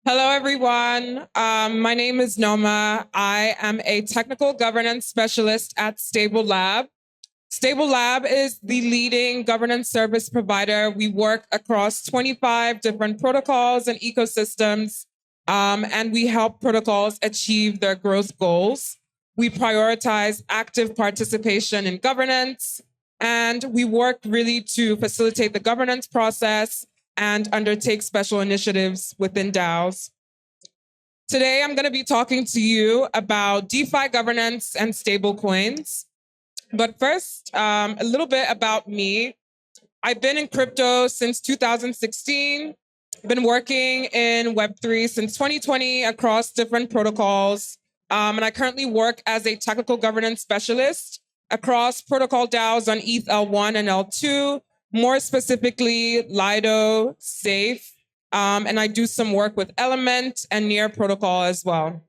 Hello, everyone. My name is Noma. I am a technical governance specialist at StableLab. StableLab is the leading governance service provider. We work across 25 different protocols and ecosystems, and we help protocols achieve their growth goals. We prioritize active participation in governance, and we work really to facilitate the governance process and undertake special initiatives within DAOs. Today, I'm going to be talking to you about DeFi governance and stablecoins. But first, a little bit about me. I've been in crypto since 2016. I've been working in Web3 since 2020 across different protocols. And I currently work as a technical governance specialist across protocol DAOs on ETH L1 and L2, more specifically Lido, Safe, and I do some work with Element and Near Protocol as well.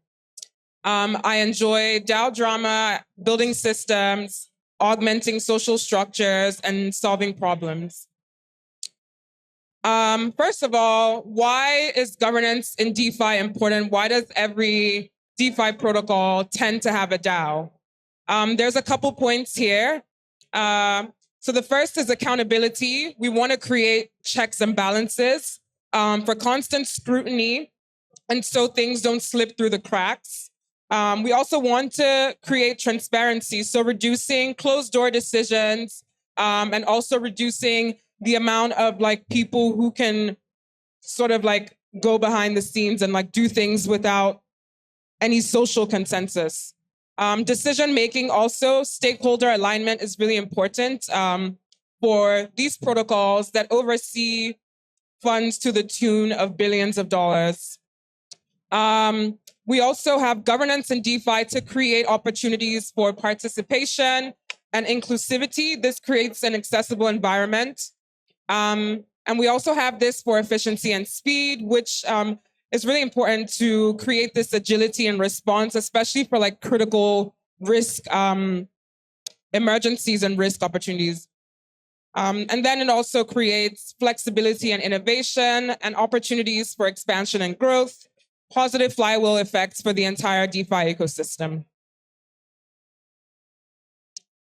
I enjoy DAO drama, building systems, augmenting social structures, and solving problems. First of all, why is governance in DeFi important? Why does every DeFi protocol tend to have a DAO? There's a couple points here. So the first is accountability. We want to create checks and balances for constant scrutiny, and so things don't slip through the cracks. We also want to create transparency, so reducing closed door decisions and also reducing the amount of people who can sort of go behind the scenes and do things without any social consensus. Decision making also, stakeholder alignment is really important for these protocols that oversee funds to the tune of billions of dollars. We also have governance in DeFi to create opportunities for participation and inclusivity. This creates an accessible environment. And we also have this for efficiency and speed, which is really important to create this agility and response, especially for critical risk emergencies and risk opportunities. And then it also creates flexibility and innovation and opportunities for expansion and growth, positive flywheel effects for the entire DeFi ecosystem.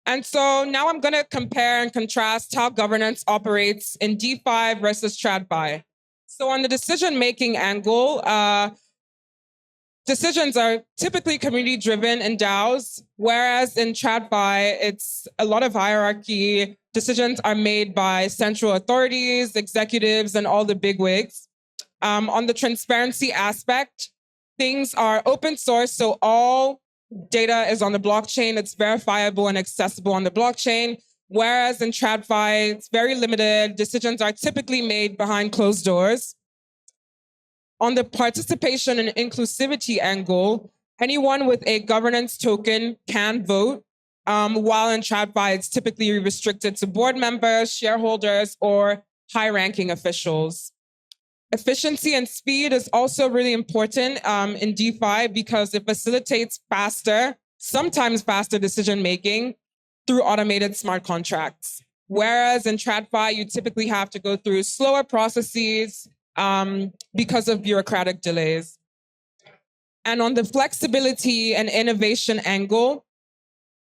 And so now I'm going to compare and contrast how governance operates in DeFi versus TradFi. So on the decision-making angle, decisions are typically community-driven in DAOs, whereas in TradFi, it's a lot of hierarchy. Decisions are made by central authorities, executives, and all the bigwigs. On the transparency aspect, things are open source, so all data is on the blockchain. It's verifiable and accessible on the blockchain. Whereas in TradFi, it's very limited. Decisions are typically made behind closed doors. On the participation and inclusivity angle, anyone with a governance token can vote, while in TradFi, it's typically restricted to board members, shareholders, or high-ranking officials. Efficiency and speed is also really important in DeFi because it facilitates sometimes faster decision-making through automated smart contracts. Whereas in TradFi, you typically have to go through slower processes because of bureaucratic delays. And on the flexibility and innovation angle,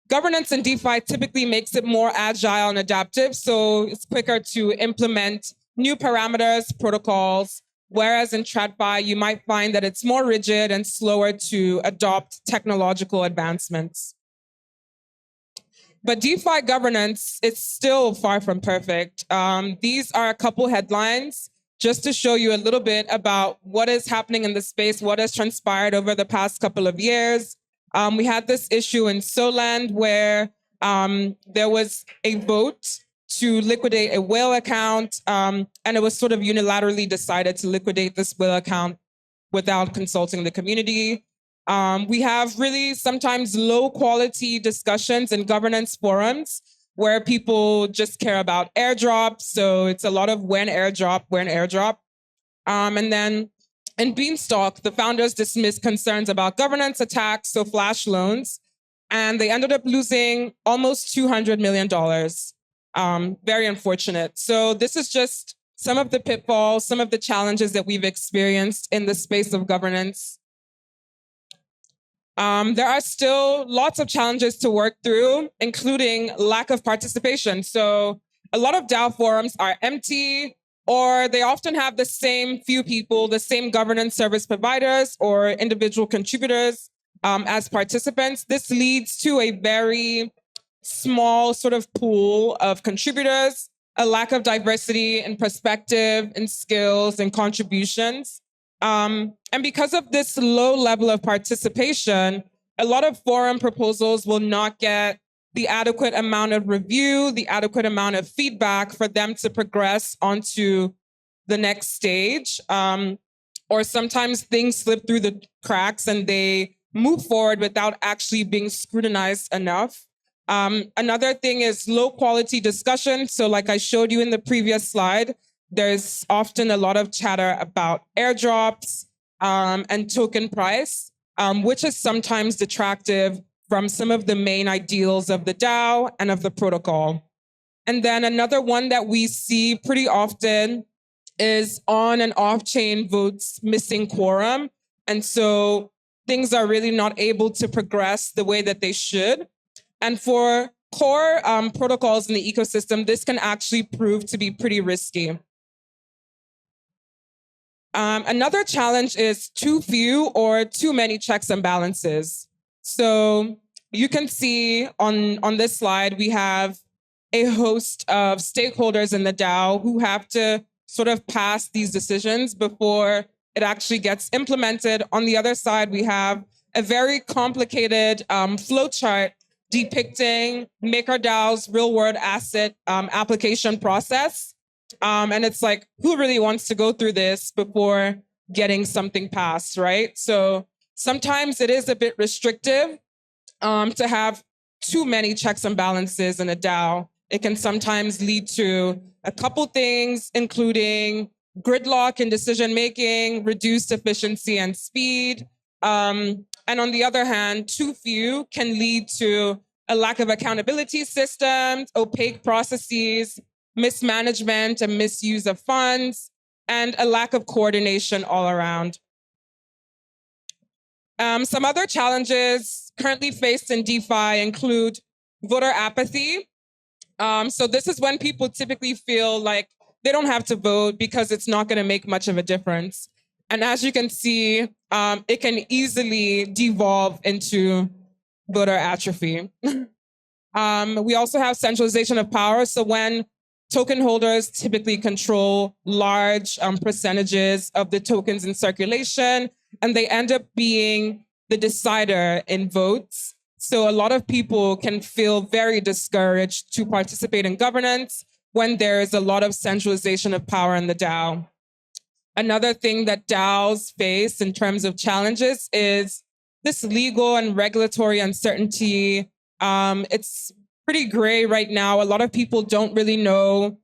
governance in DeFi typically makes it more agile and adaptive, so it's quicker to implement new parameters, protocols, whereas in TradFi, you might find that it's more rigid and slower to adopt technological advancements. But DeFi governance is still far from perfect. These are a couple headlines just to show you a little bit about what is happening in the space, what has transpired over the past couple of years. We had this issue in Solend where there was a vote to liquidate a whale account, and it was sort of unilaterally decided to liquidate this whale account without consulting the community. We have really sometimes low quality discussions in governance forums where people just care about airdrops. So it's a lot of when airdrop. And then in Beanstalk, the founders dismissed concerns about governance attacks, so flash loans, and they ended up losing almost $200 million. Very unfortunate. So this is just some of the pitfalls, some of the challenges that we've experienced in the space of governance. There are still lots of challenges to work through, including lack of participation. So a lot of DAO forums are empty, or they often have the same few people, the same governance service providers or individual contributors as participants. This leads to a very small sort of pool of contributors, a lack of diversity in perspective and skills and contributions. And because of this low level of participation, a lot of forum proposals will not get the adequate amount of review, the adequate amount of feedback for them to progress onto the next stage. Or sometimes things slip through the cracks and they move forward without actually being scrutinized enough. Another thing is low quality discussion. So like I showed you in the previous slide, there's often a lot of chatter about airdrops and token price, which is sometimes detractive from some of the main ideals of the DAO and of the protocol. And then another one that we see pretty often is on and off-chain votes missing quorum. And so things are really not able to progress the way that they should. And for core protocols in the ecosystem, this can actually prove to be pretty risky. Another challenge is too few or too many checks and balances. So you can see on this slide, we have a host of stakeholders in the DAO who have to sort of pass these decisions before it actually gets implemented. On the other side, we have a very complicated flowchart depicting MakerDAO's real-world asset application process. And it's like, who really wants to go through this before getting something passed, right? So sometimes it is a bit restrictive to have too many checks and balances in a DAO. It can sometimes lead to a couple things, including gridlock in decision-making, reduced efficiency and speed. And on the other hand, too few can lead to a lack of accountability systems, opaque processes, mismanagement and misuse of funds, and a lack of coordination all around. Some other challenges currently faced in DeFi include voter apathy. So this is when people typically feel like they don't have to vote because it's not going to make much of a difference. And as you can see, it can easily devolve into voter atrophy. We also have centralization of power. So when token holders typically control large percentages of the tokens in circulation, and they end up being the decider in votes. So a lot of people can feel very discouraged to participate in governance when there is a lot of centralization of power in the DAO. Another thing that DAOs face in terms of challenges is this legal and regulatory uncertainty. It's pretty gray right now. A lot of people don't really know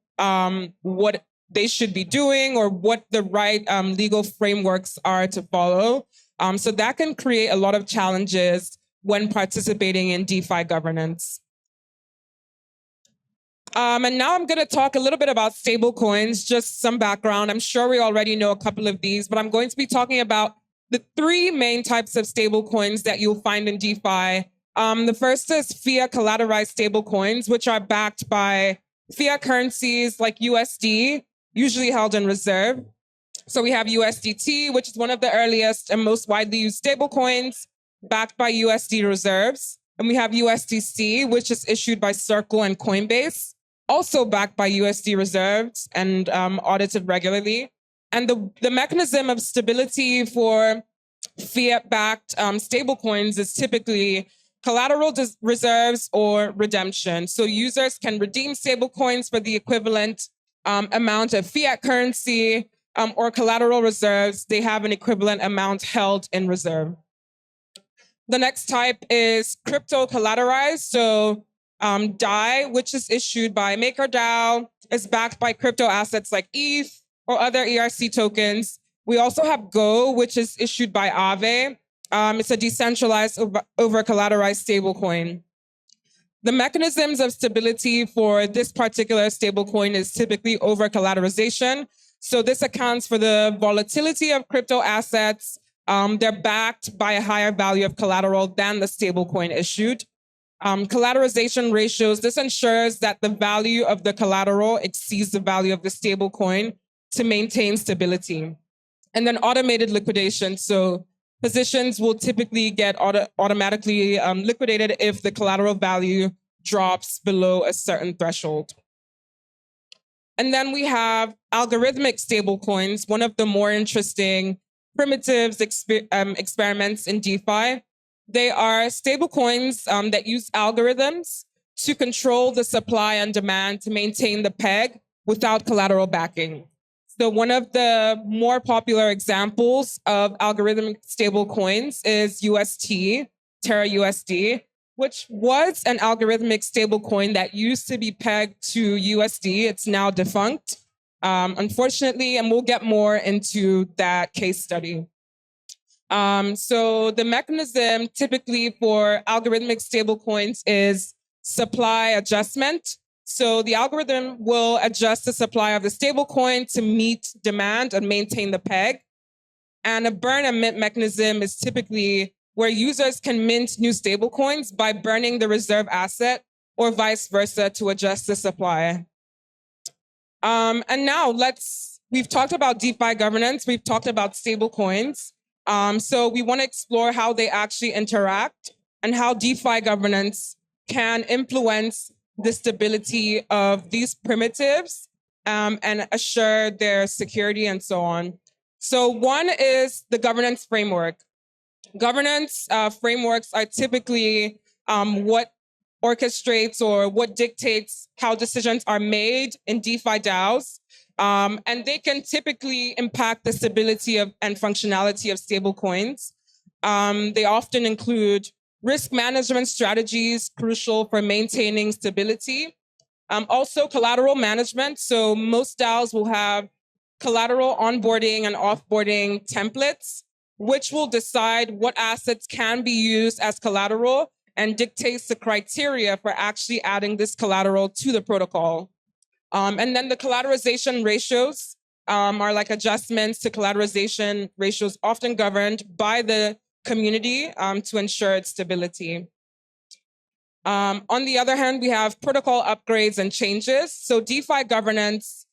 what they should be doing or what the right legal frameworks are to follow. So that can create a lot of challenges when participating in DeFi governance. And now I'm going to talk a little bit about stablecoins, just some background. I'm sure we already know a couple of these, but I'm going to be talking about the three main types of stablecoins that you'll find in DeFi. The first is fiat collateralized stablecoins, which are backed by fiat currencies like USD, usually held in reserve. So we have USDT, which is one of the earliest and most widely used stablecoins, backed by USD reserves. And we have USDC, which is issued by Circle and Coinbase, also backed by USD reserves and audited regularly. And the mechanism of stability for fiat-backed stablecoins is typically collateral reserves or redemption. So users can redeem stablecoins for the equivalent amount of fiat currency or collateral reserves. They have an equivalent amount held in reserve. The next type is crypto collateralized. So DAI, which is issued by MakerDAO, is backed by crypto assets like ETH or other ERC tokens. We also have Go, which is issued by Aave. It's a decentralized over collateralized stablecoin. The mechanisms of stability for this particular stablecoin is typically over-collateralization. So this accounts for the volatility of crypto assets. They're backed by a higher value of collateral than the stablecoin issued. Collateralization ratios, this ensures that the value of the collateral exceeds the value of the stablecoin to maintain stability. And then automated liquidation. So positions will typically get automatically liquidated if the collateral value drops below a certain threshold. And then we have algorithmic stablecoins, one of the more interesting primitives experiments in DeFi. They are stablecoins that use algorithms to control the supply and demand to maintain the peg without collateral backing. So one of the more popular examples of algorithmic stablecoins is UST, Terra USD, which was an algorithmic stablecoin that used to be pegged to USD. It's now defunct, unfortunately, and we'll get more into that case study. So the mechanism typically for algorithmic stablecoins is supply adjustment. So the algorithm will adjust the supply of the stablecoin to meet demand and maintain the peg. And a burn and mint mechanism is typically where users can mint new stablecoins by burning the reserve asset or vice versa to adjust the supply. And now we've talked about DeFi governance, we've talked about stablecoins. So we want to explore how they actually interact and how DeFi governance can influence the stability of these primitives and assure their security and so on. So one is the governance framework. Governance frameworks are typically what orchestrates or what dictates how decisions are made in DeFi DAOs. And they can typically impact the stability and functionality of stablecoins. They often include risk management strategies crucial for maintaining stability. Also collateral management. So most DAOs will have collateral onboarding and offboarding templates, which will decide what assets can be used as collateral and dictates the criteria for actually adding this collateral to the protocol. And then the collateralization ratios are like adjustments to collateralization ratios often governed by the community to ensure its stability. On the other hand, we have protocol upgrades and changes. So DeFi governance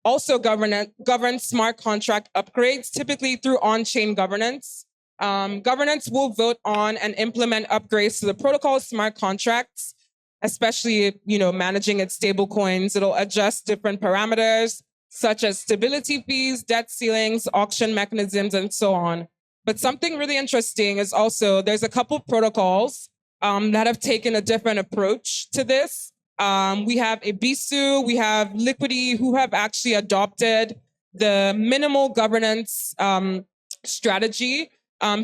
also governs smart contract upgrades, typically through on-chain governance. Governance will vote on and implement upgrades to the protocol's smart contracts, especially managing its stablecoins. It'll adjust different parameters, such as stability fees, debt ceilings, auction mechanisms, and so on. But something really interesting is also there's a couple protocols that have taken a different approach to this. We have Ibisu, we have Liquidity, who have actually adopted the minimal governance strategy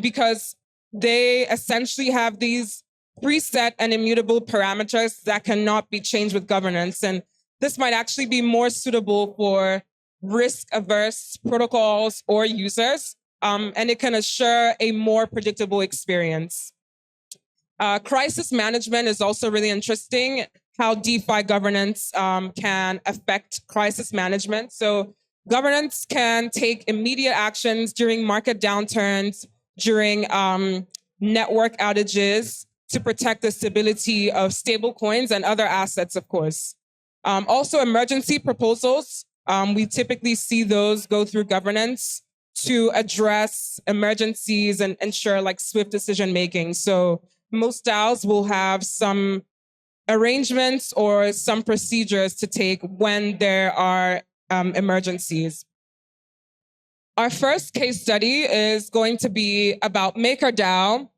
because they essentially have these preset and immutable parameters that cannot be changed with governance. And this might actually be more suitable for risk-averse protocols or users, and it can assure a more predictable experience. Crisis management is also really interesting, how DeFi governance can affect crisis management. So governance can take immediate actions during market downturns, during network outages to protect the stability of stablecoins and other assets, of course. Also, emergency proposals, we typically see those go through governance to address emergencies and ensure swift decision making. So most DAOs will have some arrangements or some procedures to take when there are emergencies. Our first case study is going to be about MakerDAO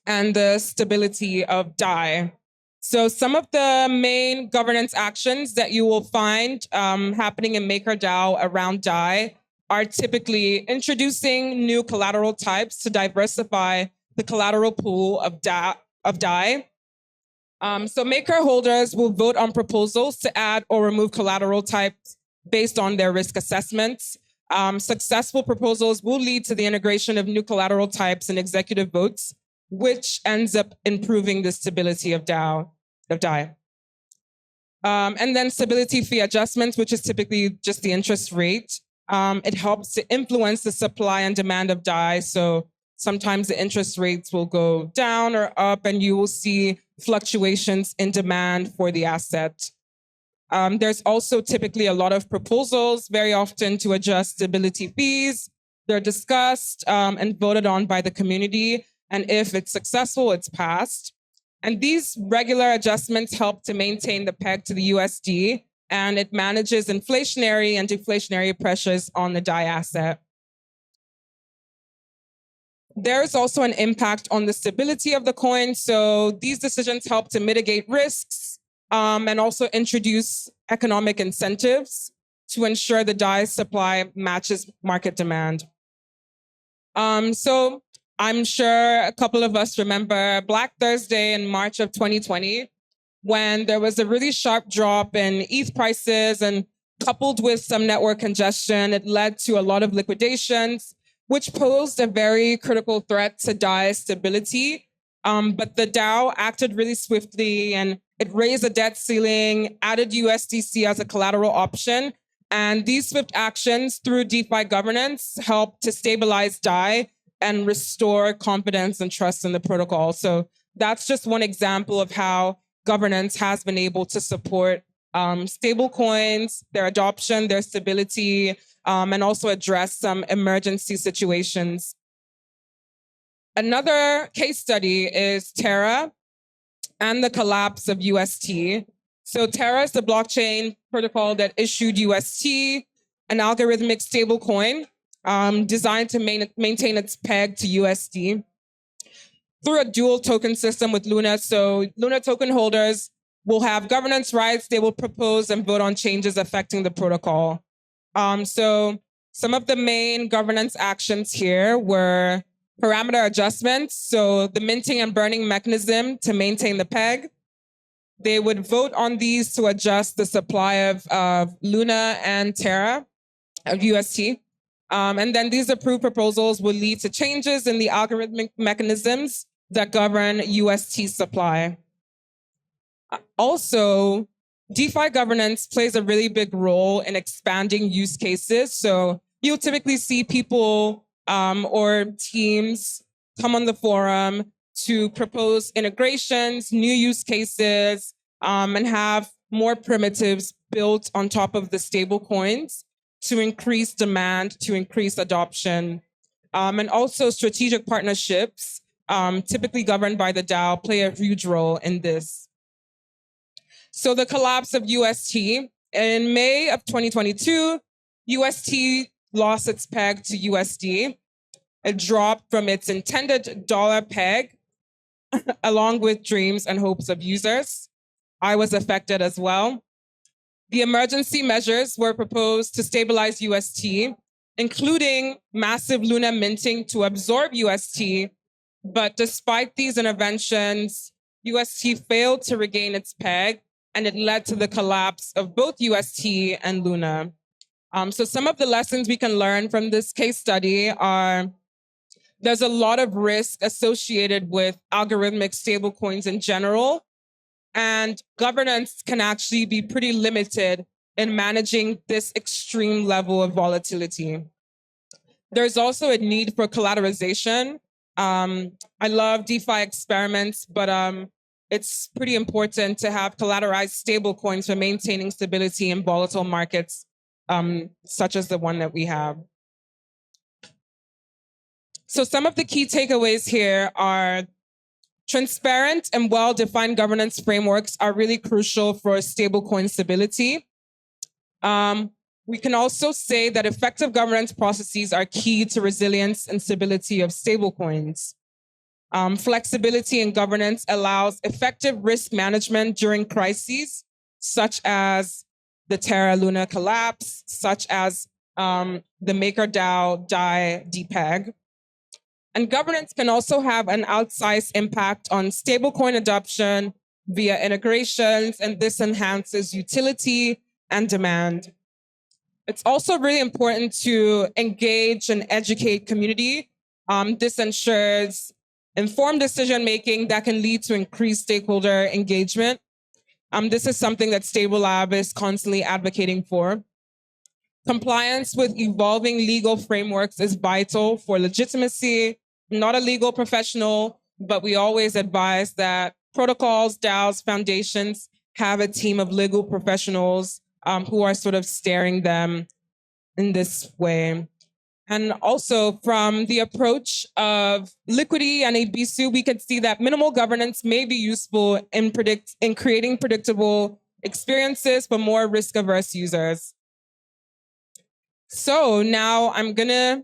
and the stability of DAI. So some of the main governance actions that you will find happening in MakerDAO around DAI are typically introducing new collateral types to diversify the collateral pool of DAI. So Maker holders will vote on proposals to add or remove collateral types based on their risk assessments. Successful proposals will lead to the integration of new collateral types in executive votes, which ends up improving the stability of DAO. of DAI. And then stability fee adjustments, which is typically just the interest rate. It helps to influence the supply and demand of DAI. So sometimes the interest rates will go down or up, and you will see fluctuations in demand for the asset. There's also typically a lot of proposals, very often to adjust stability fees. They're discussed and voted on by the community. And if it's successful, it's passed. And these regular adjustments help to maintain the peg to the USD, and it manages inflationary and deflationary pressures on the DAI asset. There's also an impact on the stability of the coin. So these decisions help to mitigate risks and also introduce economic incentives to ensure the DAI supply matches market demand. So I'm sure a couple of us remember Black Thursday in March of 2020, when there was a really sharp drop in ETH prices, and coupled with some network congestion, it led to a lot of liquidations, which posed a very critical threat to DAI stability. But the DAO acted really swiftly, and it raised a debt ceiling, added USDC as a collateral option. And these swift actions through DeFi governance helped to stabilize DAI and restore confidence and trust in the protocol. So that's just one example of how governance has been able to support stablecoins, their adoption, their stability, and also address some emergency situations. Another case study is Terra and the collapse of UST. So Terra is the blockchain protocol that issued UST, an algorithmic stablecoin designed to maintain its peg to USD through a dual token system with Luna. So Luna token holders will have governance rights. They will propose and vote on changes affecting the protocol. So some of the main governance actions here were parameter adjustments. So the minting and burning mechanism to maintain the peg. They would vote on these to adjust the supply of Luna and Terra, of UST. And then these approved proposals will lead to changes in the algorithmic mechanisms that govern UST supply. Also, DeFi governance plays a really big role in expanding use cases. So you'll typically see people or teams come on the forum to propose integrations, new use cases, and have more primitives built on top of the stable coins to increase demand, to increase adoption. And also strategic partnerships, typically governed by the DAO, play a huge role in this. So the collapse of UST. In May of 2022, UST lost its peg to USD. It dropped from its intended dollar peg, along with dreams and hopes of users. I was affected as well. The emergency measures were proposed to stabilize UST, including massive Luna minting to absorb UST. But despite these interventions, UST failed to regain its peg, and it led to the collapse of both UST and Luna. So some of the lessons we can learn from this case study are there's a lot of risk associated with algorithmic stablecoins in general, and governance can actually be pretty limited in managing this extreme level of volatility. There's also a need for collateralization. I love DeFi experiments, but it's pretty important to have collateralized stablecoins for maintaining stability in volatile markets, such as the one that we have. So some of the key takeaways here are transparent and well-defined governance frameworks are really crucial for stablecoin stability. We can also say that effective governance processes are key to resilience and stability of stablecoins. Flexibility in governance allows effective risk management during crises, such as the Terra Luna collapse, such as the MakerDAO DAI DPEG. And governance can also have an outsized impact on stablecoin adoption via integrations, and this enhances utility and demand. It's also really important to engage and educate community. This ensures informed decision-making that can lead to increased stakeholder engagement. This is something that StableLab is constantly advocating for. Compliance with evolving legal frameworks is vital for legitimacy. Not a legal professional, but we always advise that protocols, DAOs, foundations have a team of legal professionals who are sort of steering them in this way. And also from the approach of Liquidity and Ibisu, we could see that minimal governance may be useful in creating predictable experiences for more risk-averse users. So now I'm gonna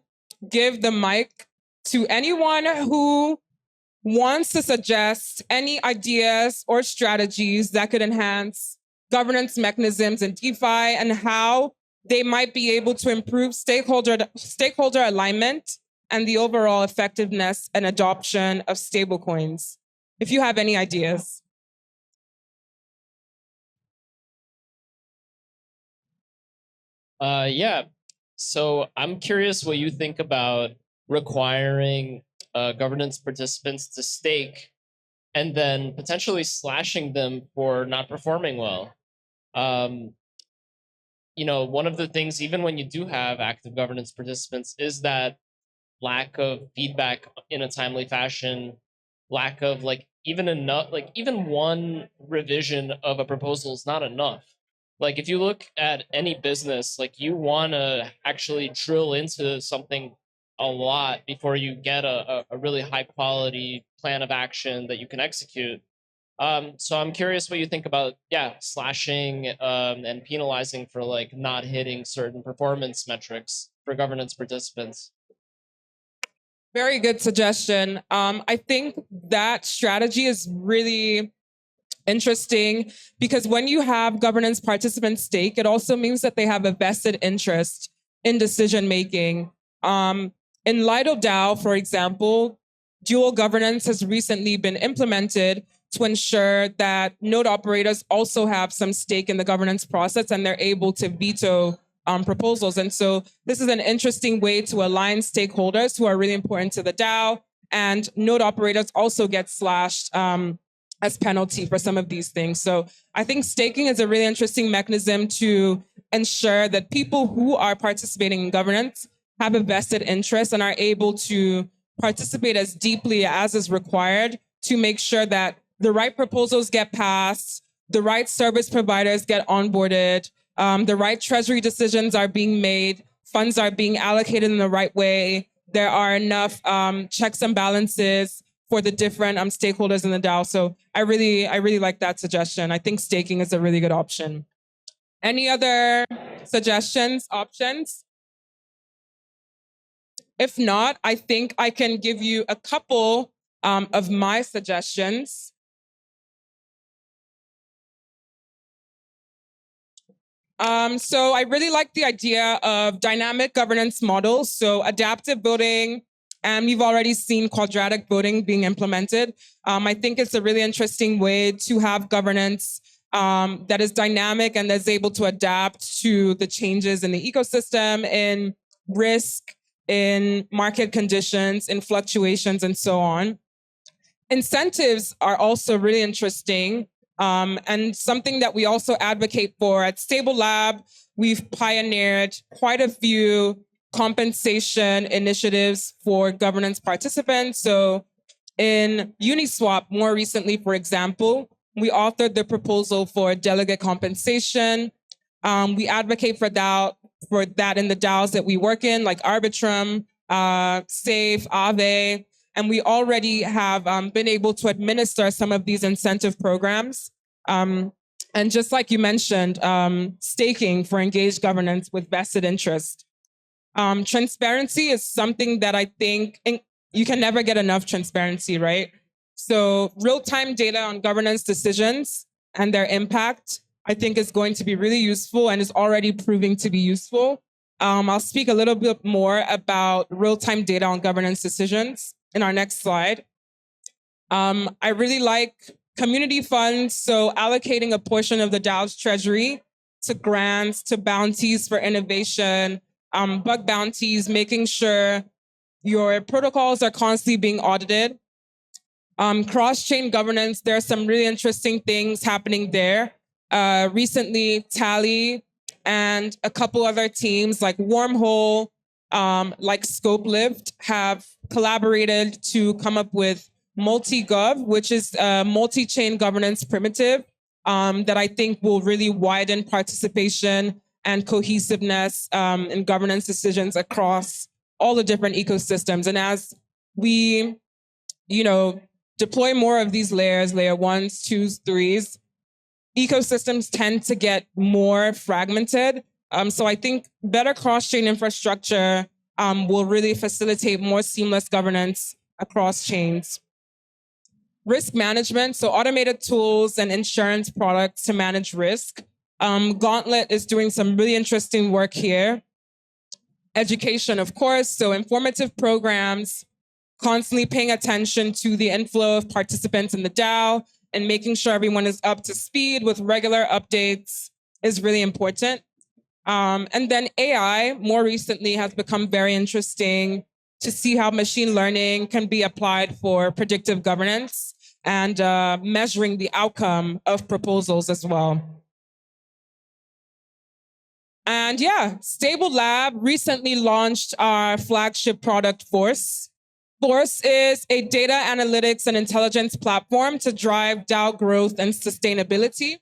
give the mic to anyone who wants to suggest any ideas or strategies that could enhance governance mechanisms in DeFi and how they might be able to improve stakeholder alignment and the overall effectiveness and adoption of stablecoins. If you have any ideas. Yeah. So I'm curious what you think about requiring governance participants to stake and then potentially slashing them for not performing well. One of the things, even when you do have active governance participants, is that lack of feedback in a timely fashion, lack of even one revision of a proposal is not enough. Like if you look at any business, like you want to actually drill into something a lot before you get a really high quality plan of action that you can execute. So I'm curious what you think about, slashing and penalizing for like not hitting certain performance metrics for governance participants. Very good suggestion. I think that strategy is really interesting because when you have governance participants stake, it also means that they have a vested interest in decision making. In KlimaDAO, for example, dual governance has recently been implemented to ensure that node operators also have some stake in the governance process and they're able to veto proposals. And so this is an interesting way to align stakeholders who are really important to the DAO, and node operators also get slashed as penalty for some of these things. So I think staking is a really interesting mechanism to ensure that people who are participating in governance have a vested interest and are able to participate as deeply as is required to make sure that the right proposals get passed, the right service providers get onboarded, the right treasury decisions are being made, funds are being allocated in the right way, there are enough checks and balances for the different stakeholders in the DAO. So I really like that suggestion. I think staking is a really good option. Any other suggestions, options? If not, I think I can give you a couple of my suggestions. So I really like the idea of dynamic governance models. So adaptive voting, and we've already seen quadratic voting being implemented. I think it's a really interesting way to have governance that is dynamic and that's able to adapt to the changes in the ecosystem, in risk, in market conditions, in fluctuations, and so on. Incentives are also really interesting. And something that we also advocate for at StableLab, we've pioneered quite a few compensation initiatives for governance participants. So in Uniswap, more recently, for example, we authored the proposal for delegate compensation. We advocate for that in the DAOs that we work in, like Arbitrum, Safe, Aave. And we already have been able to administer some of these incentive programs. And just like you mentioned, staking for engaged governance with vested interest. Transparency is something that I think you can never get enough transparency, right? So real-time data on governance decisions and their impact, I think is going to be really useful and is already proving to be useful. I'll speak a little bit more about real-time data on governance decisions in our next slide. I really like community funds, so allocating a portion of the DAO's treasury to grants, to bounties for innovation, bug bounties, making sure your protocols are constantly being audited. Cross-chain governance, there are some really interesting things happening there. Recently, Tally and a couple other teams like Wormhole, like ScopeLift, have collaborated to come up with MultiGov, which is a multi-chain governance primitive that I think will really widen participation and cohesiveness in governance decisions across all the different ecosystems. And as we, deploy more of these layers, layer 1s, 2s, 3s, ecosystems tend to get more fragmented. So I think better cross-chain infrastructure will really facilitate more seamless governance across chains. Risk management, so automated tools and insurance products to manage risk. Gauntlet is doing some really interesting work here. Education, of course, so informative programs, constantly paying attention to the inflow of participants in the DAO and making sure everyone is up to speed with regular updates is really important. And then AI, more recently, has become very interesting to see how machine learning can be applied for predictive governance and measuring the outcome of proposals as well. And yeah, Stable Lab recently launched our flagship product, Force. Force is a data analytics and intelligence platform to drive DAO growth and sustainability.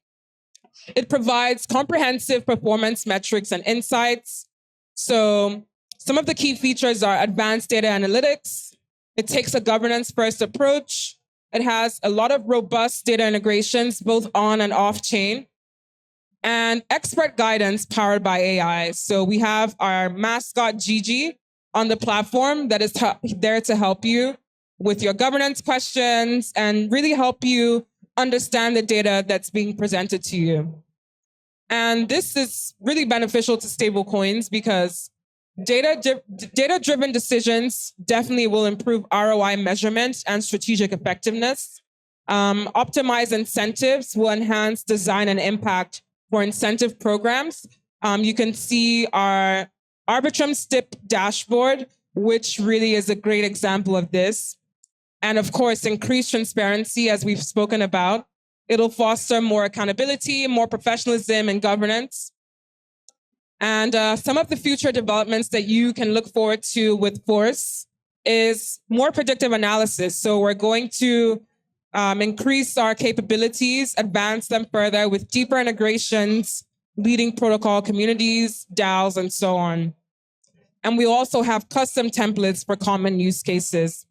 It provides comprehensive performance metrics and insights. So some of the key features are advanced data analytics. It takes a governance-first approach. It has a lot of robust data integrations, both on and off chain, and expert guidance powered by AI. So we have our mascot, Gigi, on the platform that is there to help you with your governance questions and really help you understand the data that's being presented to you. And this is really beneficial to stablecoins because data-driven decisions definitely will improve ROI measurement and strategic effectiveness. Optimized incentives will enhance design and impact for incentive programs. You can see our Arbitrum STIP dashboard, which really is a great example of this. And of course, increased transparency, as we've spoken about. It'll foster more accountability, more professionalism and governance. And some of the future developments that you can look forward to with Force is more predictive analysis. So we're going to increase our capabilities, advance them further with deeper integrations, leading protocol communities, DAOs, and so on. And we also have custom templates for common use cases.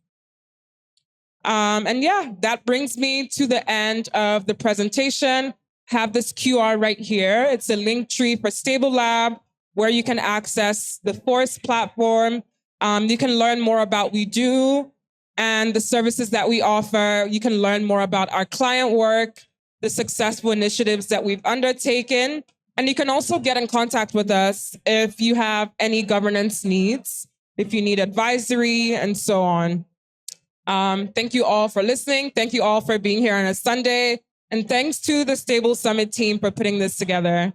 And yeah, that brings me to the end of the presentation. Have this QR right here. It's a link tree for Stable Lab, where you can access the Force platform. You can learn more about what we do and the services that we offer. You can learn more about our client work, the successful initiatives that we've undertaken. And you can also get in contact with us if you have any governance needs, if you need advisory, and so on. Thank you all for listening. Thank you all for being here on a Sunday. And thanks to the Stable Summit team for putting this together.